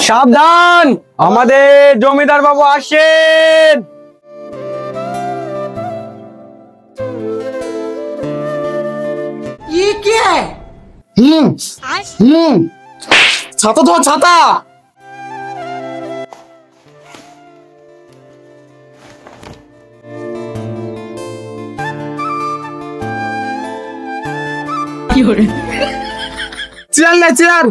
সাবধান, আমাদের জমিদার বাবু আসেন। ছাতা তো ছাতা। চেয়ার না চেয়ার।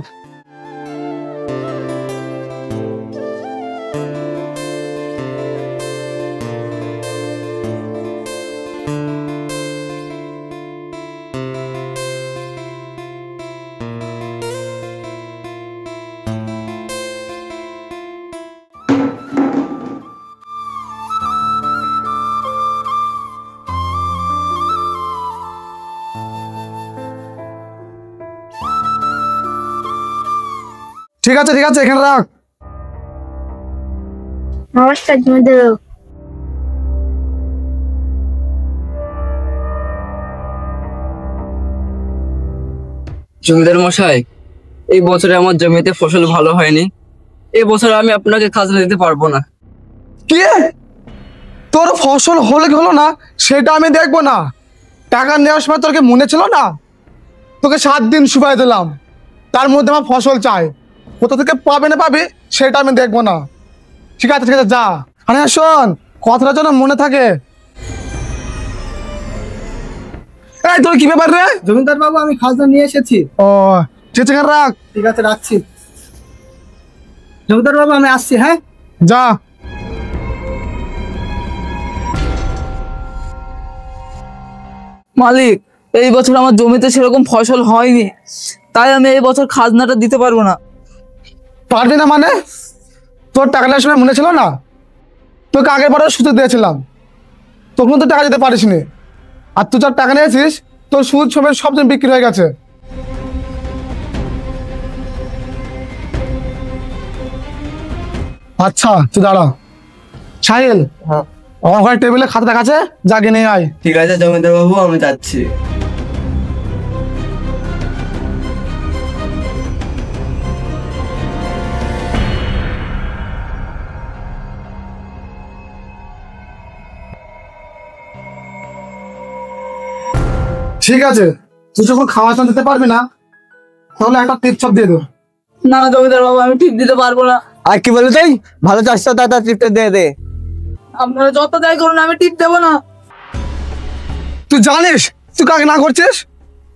ঠিক আছে ঠিক আছে, এখানে রাখ। নমস্কার জমিদার বাবু। জমিদার মশাই, এই বছরে আমার জমিতে ফসল ভালো হয়নি। এই বছর আমি আপনাকে খাজনা দিতে পারবো না। কি? তোর ফসল হলে কি হলো না সেটা আমি দেখবো না? টাকা নেওয়ার সময় তোর কি মনে ছিল না? তোকে 7 দিন সময় দিলাম, তার মধ্যে আমার ফসল চাই। কোথা থেকে পাবে না পাবে সেটা আমি দেখবো না। ঠিক আছে ঠিক আছে, যা। আরে শোন, কথাটা যেন মনে থাকে। এই তোর কি ব্যাপার রে? জমিদার বাবু, আমি খাজনা নিয়ে এসেছি। ও ঠিক আছে, রাখ। ঠিক আছে, রাখছি। জমিদার বাবু, আমি আসছি। হ্যাঁ, যা। মালিক, এই বছর আমার জমিতে সেরকম ফসল হয়নি, তাই আমি এই বছর খাজনাটা দিতে পারবো না। পারবি না মানে? তোর টাকা নেওয়ার সময় মনে ছিল না? তোকে আগের বারে সুদ দিয়েছিলাম, তখন তো টাকা দিতে পারিস নি। আর তুই যার টাকা নিয়েছিস তোর সুদ সমেত সব জন বিক্রি হয়ে গেছে। আচ্ছা তুই দাঁড়া। সাহিল, আমার ঘরে টেবিলে খাতা আছে, জাগে নিয়ে আয়। ঠিক আছে জমিদার বাবু, আমি যাচ্ছি। ঠিক আছে, তুই যখন খাওয়া দাওয়া দিতে পারবি না তাহলে একটা টিপছপ দিয়ে দেবো। না না জমিদার বাবু, আমি ঠিক দিতে পারবো না। আর কি বলে তাই? ভালো চাষটা দাদা টিপটা দিয়ে দে। আপনারা যত যাই করুন, আমি টিপ দেবো না। তুই জানিস তুই কাকে না করছিস?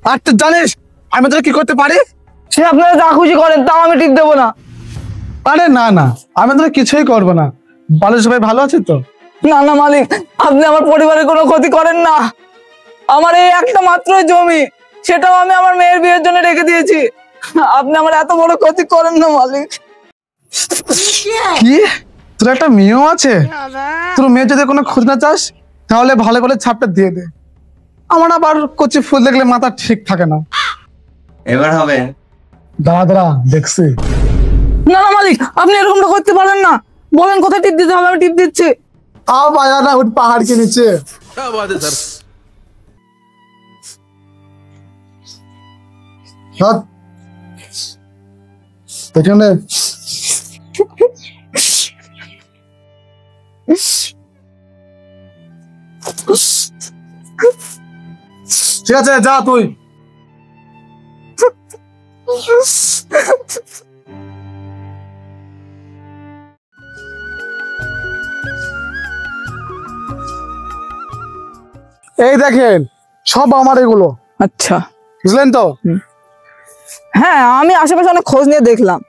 আর তুই জানিস আমি তোর কি করতে পারি? সে আপনারা যা খুশি করেন, তাও আমি টিপ দেবো না। আরে না না, আমি তোর কিছুই করবো না। বাড়ির সবাই ভালো আছে তো? না না মালিক, আপনি আমার পরিবারের কোনো ক্ষতি করেন না। আমার এই একটা মাত্রই জমি, সেটাও আমি আমার মেয়ের বিয়ের জন্য রেখে দিয়েছি। আপনি আমার এত বড় ক্ষতি করেন না মালিক। কি? তোর একটা মেয়েও আছে? তোর মেয়ে যদি কোনো খোঁজ না চাস তাহলে ভালো করে ছাপটা দিয়ে দে। আমার আবার কচি ফুল দেখলে মাথা ঠিক থাকে না। এবার হবে। দাঁড়া দাঁড়া, দেখছি। না না মালিক, আপনি এরকমটা করতে পারেন না। বলেন কোথায় টিপ দিতে হবে, আমি টিপ দিচ্ছি। আও পায়া না, উঠ পাহাড় के नीचे। क्या बात है सर। হাত এখানে। ঠিক আছে, যা তুই। এই দেখেন, সব আমার এগুলো। আচ্ছা, বুঝলেন তো? হ্যাঁ, আমি আশেপাশে অনেক খোঁজ নিয়ে দেখলাম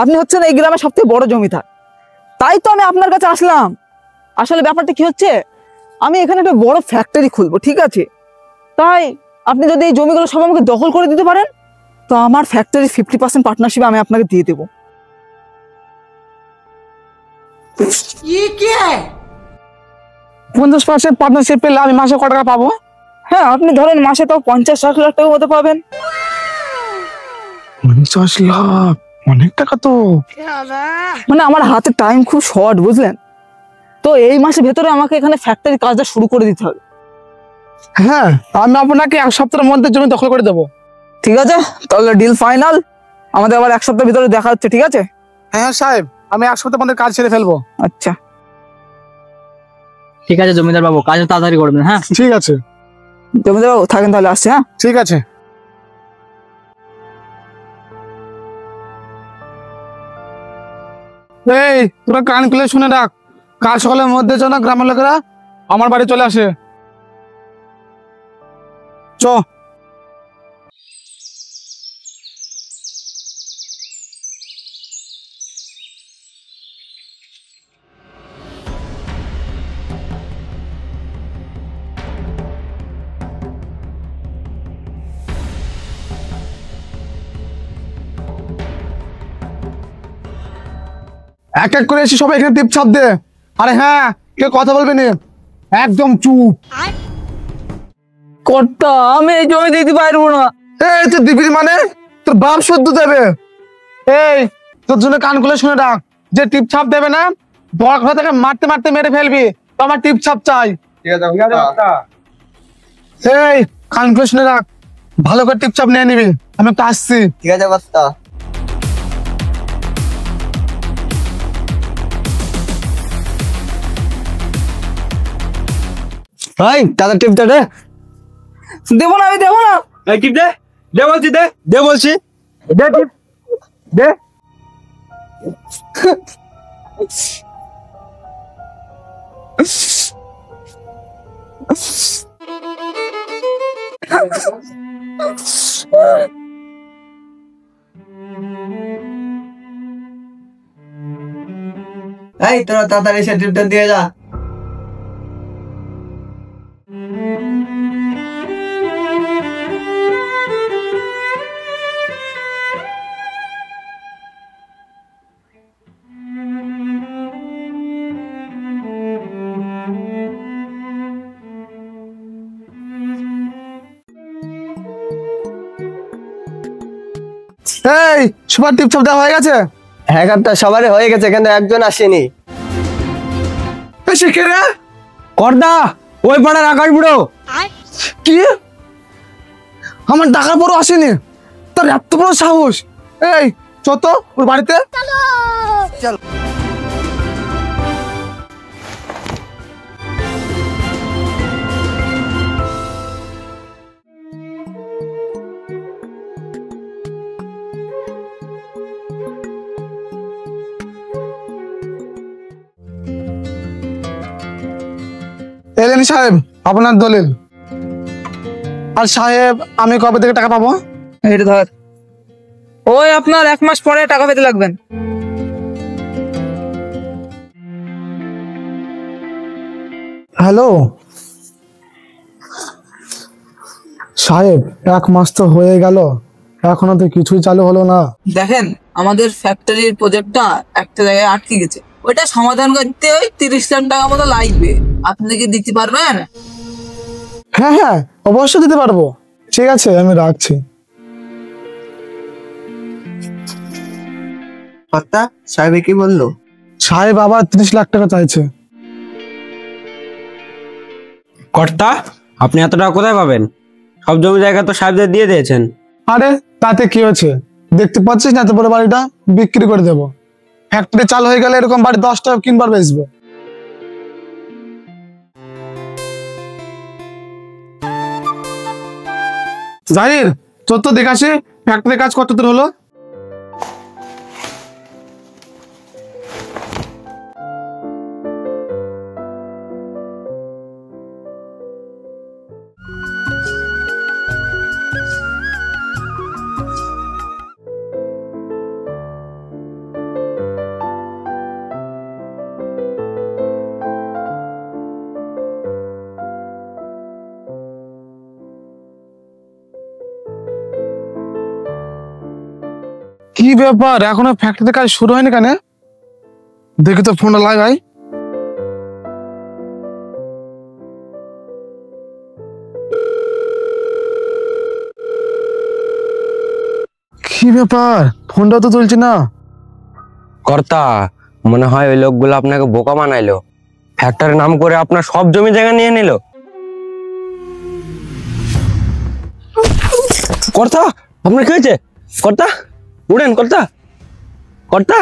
আপনি হচ্ছেন এই গ্রামের সবথেকে বড় জমিদার। তাই তো আমি আপনার কাছে আসলাম। আসলে ব্যাপারটা কি হচ্ছে, আমি এখানে একটা বড় ফ্যাক্টরি খুলবো, ঠিক আছে? তাই আপনি যদি এই জমিগুলো সব আমাকে দখল করে দিতে পারেন, তো আমার ফ্যাক্টরি 50% পার্টনারশিপ আমি আপনাকে দিয়ে দেবো। 50% পার্টনারশিপ পেলে আমি মাসে কত টাকা পাবো? হ্যাঁ, আপনি ধরেন মাসে তাও 50-60 লাখ টাকা মতো পাবেন। 50 লাখ, অনেক টাকা তো। মানে আমার হাতে টাইম খুব শর্ট, বুঝলেন তো। এই মাসের ভেতরে আমাকে এখানে ফ্যাক্টরি কাজটা শুরু করে দিতে হবে। হ্যাঁ, আমি আপনাকে 1 সপ্তাহের মধ্যে জমি দখল করে দেবো। ঠিক আছে, তাহলে ডিল ফাইনাল। আমাদের আবার 1 সপ্তাহের ভিতরে দেখা হচ্ছে, ঠিক আছে? হ্যাঁ সাহেব, আমি 1 সপ্তাহের মধ্যে কাজ ছেড়ে ফেলবো। আচ্ছা, ঠিক আছে জমিদার বাবু, কাজ তাড়াতাড়ি করবেন। হ্যাঁ ঠিক আছে। জমিদার বাবু থাকেন তাহলে, আসছে। হ্যাঁ, ঠিক আছে। এই তোরা কান খুলে শুনে রাখ, কাল সকালের মধ্যে যেন গ্রামের লোকেরা আমার বাড়ি চলে আসে। চ। এক এক করে এসে সবাই এখানে টিপ ছাপ দে। আরে হ্যাঁ, কেউ কথা বলবে না, একদম চুপ। কর্তা আমি এই জমি দিতে পারবো না। এই তুই দিবি মানে? তোর বাপ শুদ্ধ দেবে। এই তোর জন্য কান খুলে শুনে রাখ, যে টিপ ছাপ দেবে না, বড় ঘর থেকে মারতে মারতে মেরে ফেলবি। তো আমার টিপ ছাপ চাই। এই কান খুলে শুনে রাখ, ভালো করে টিপ ছাপ নিয়ে নিবি। আমি একটু আসছি। ঠিক আছে কর্তা। ভাই দাদা টিপ দে। দেবো না, আমি দেবো না। এই টিপ দে, দে বলছি, দে দে বলছি, দে টিপ দে। এই তোরা তাড়াতাড়ি এসে টিপটা দিয়ে যা। এই সবার টিপ ছাপ দেওয়া হয়ে গেছে? হ্যাঁ কর্তা, সবারই হয়ে গেছে, কিন্তু একজন আসেনি। সে কে রে? কর্তা ওই পাড়ার আকাশ বুড়ো। কি? আমার টাকা বড় আসেনি? তার এত বড় সাহস! এই চত ওর বাড়িতে। এলেন সাহেব আপনার দলিল। আর সাহেব আমি কবে থেকে টাকা পাবো? এটা ধর, ওই আপনার 1 মাস পরে টাকা পেতে লাগবেন। হ্যালো সাহেব, 1 মাস তো হয়ে গেল, এখনো তো কিছুই চালু হলো না। দেখেন আমাদের ফ্যাক্টরির প্রজেক্টটা একটা জায়গায় আটকে গেছে, ওইটা সমাধান করতে ওই 30 লাখ টাকা মতো লাগবে। আপনি কি দিতে পারবেন? হ্যাঁ হ্যাঁ, অবশ্যই দিতে পারবো। ঠিক আছে, আমি রাখছি। কর্তা সাহেব কি বললো? সাহেব আবার 30 লাখ টাকা চাইছে। কর্তা আপনি এত টাকা কোথায় পাবেন? সব জমি জায়গা তো সাহেবদের দিয়ে দিয়েছেন। আরে তাতে কি হয়েছে, দেখতে পাচ্ছিস না এত বড় বাড়িটা বিক্রি করে দেবো। ফ্যাক্টরি চালু হয়ে গেলে এরকম বাড়ি 10টা কিনবার বেচবো। জাহির তোর তো দেখাসি ফ্যাক্টরি কাজ কত দূর হলো? কি ব্যাপার, এখনো ফ্যাক্টরিতে কাজ শুরু হয়নি কেন? দেখি তো ফোনটা লাগাই। কি ব্যাপার, ফোনটা তো তুলছে না। কর্তা, মনে হয় ওই লোকগুলো আপনাকে বোকা বানাইলো, ফ্যাক্টরির নাম করে আপনার সব জমি জায়গা নিয়ে নিল। কর্তা, আপনার কি হয়েছে? কর্তা, উড়েন কর্তা, কর্তা।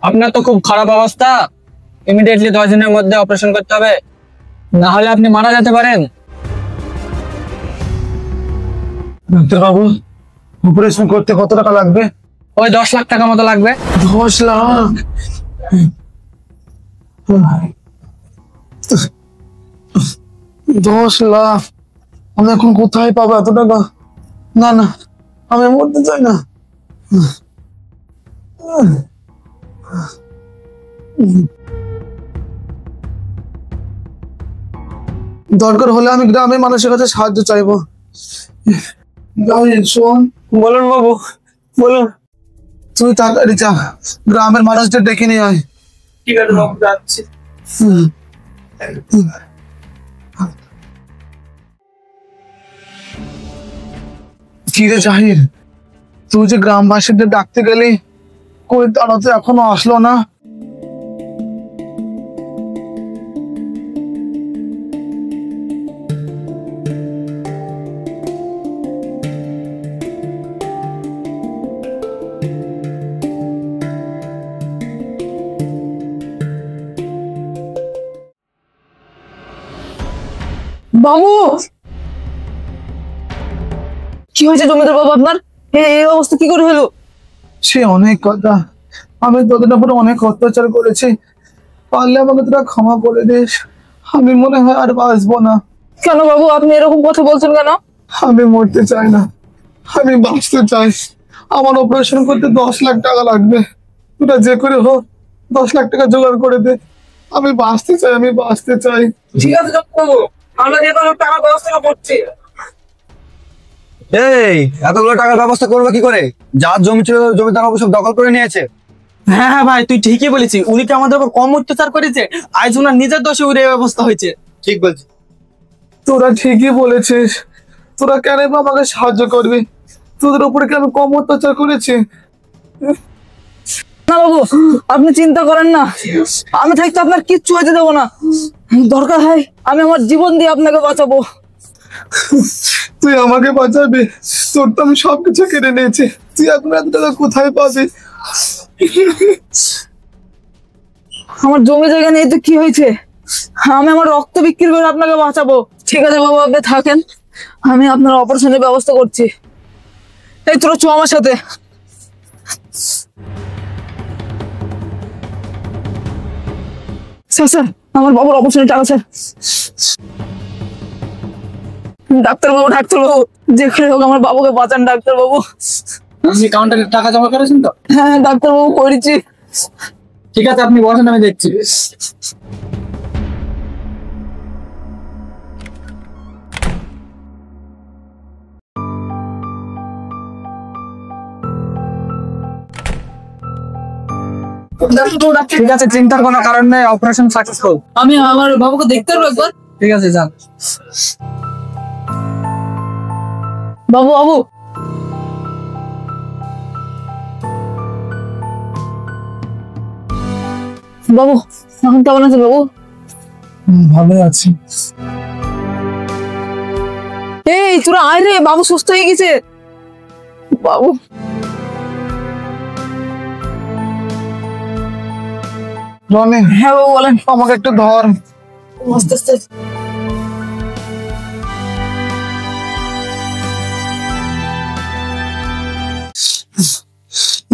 আপনার তো খুব খারাপ অবস্থা, ইমিডিয়েটলি 10 দিনের মধ্যে অপারেশন করতে হবে, না হলে আপনি মারা যেতে পারেন। ডাক্তারবাবু, অপারেশন করতে কত টাকা লাগবে? ওই 10 লাখ টাকা মতো লাগবে। 10 লাখ? 10 লাখ আমি এখন কোথায় পাবো এত টাকা? না না, আমি মরতে চাই না। দরকার হলে আমি গ্রামের মানুষের কাছে সাহায্য চাইবো। শোন, বলুন বাবু, বলুন। তুই তাড়াতাড়ি যা, গ্রামের মানুষদের ডেকে নিয়ে আয়। ঠিক আছে বাবু, যাচ্ছি। কি রে জাহির, তুই যে গ্রামবাসীদের ডাকতে গেলি, কই তারা তো এখনো আসলো না। বাবু, কি হয়েছে জমিদার বাবু আপনার? এই অবস্থা কি করে হলো? সে অনেক কথা, আমি তোদের উপরে অনেক অত্যাচার করেছি, পারলে আমাকে তোরা ক্ষমা করে দিস। আমি মনে হয় আর বাঁচবো না। কেন বাবু, আপনি এরকম কথা বলছেন কেন? আমি মরতে চাই না, আমি বাঁচতে চাই। আমার অপারেশন করতে 10 লাখ টাকা লাগবে, তোরা যে করে হোক 10 লাখ টাকা জোগাড় করে দে। আমি বাঁচতে চাই, আমি বাঁচতে চাই। ঠিক আছে বাবু, আমরা যে কোনো টাকার ব্যবস্থা করছি। এই এতগুলো টাকার ব্যবস্থা করবো কি করে? যার জমি ছিল জমিদার বাবু সব দখল করে নিয়েছে। হ্যাঁ হ্যাঁ ভাই, তুই ঠিকই বলেছিস, উনি কি আমাদের উপর কম অত্যাচার করেছে? আজ ওনার নিজের দোষে উড়ে এই অবস্থা হয়েছে। ঠিক বলছি। তোরা ঠিকই বলেছিস, তোরা কেন বা আমাকে সাহায্য করবি? তোদের উপরে কি আমি কম অত্যাচার করেছি? না বাবু, আপনি চিন্তা করেন না, আমি থাকতে আপনার কিচ্ছু হতে দেবো না। দরকার হয় আমি আমার জীবন দিয়ে আপনাকে বাঁচাবো। তুই আমাকে বাঁচাবি? তোর তো আমি সবকিছু কেড়ে নিয়েছি, তুই এখন এত টাকা কোথায় পাবি? আমার জমি জায়গা নিয়ে তো কি হয়েছে, আমি আমার রক্ত বিক্রি করে আপনাকে বাঁচাবো। ঠিক আছে বাবু, আপনি থাকেন, আমি আপনার অপারেশনের ব্যবস্থা করছি। এই তোরা চো আমার সাথে। স্যার, আমার বাবুর অপারেশনের টাকা স্যার। ডাক্তারবাবু, ডাক্তারবাবু, যেখানে হোক আমার বাবুকে বাঁচান ডাক্তারবাবু। আপনি কাউন্টারে টাকা জমা করেছেন তো? হ্যাঁ ডাক্তারবাবু, করেছি। ঠিক আছে, আপনি বসেন, আমি দেখছি। ঠিক আছে, চিন্তার কোনো কারণ নেই, অপারেশন সাকসেসফুল। আমি আমার বাবুকে দেখতে পারবো একবার? ঠিক আছে, যান। বাবু, বাবু, বাবু এখন কেমন আছে বাবু? ভালো আছি। এই তোরা আয় রে, বাবু সুস্থ হয়ে গেছে। বাবু, রনি, হ্যাঁ বাবু বলেন। আমাকে একটু ধর। আস্তে আস্তে।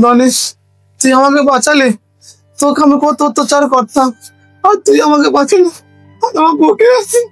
রনি, তুই আমাকে বাঁচালি, তোকে আমি কত অত্যাচার করতাম, আর তুই আমাকে বাঁচালি, আর আমার বুকে আছিস।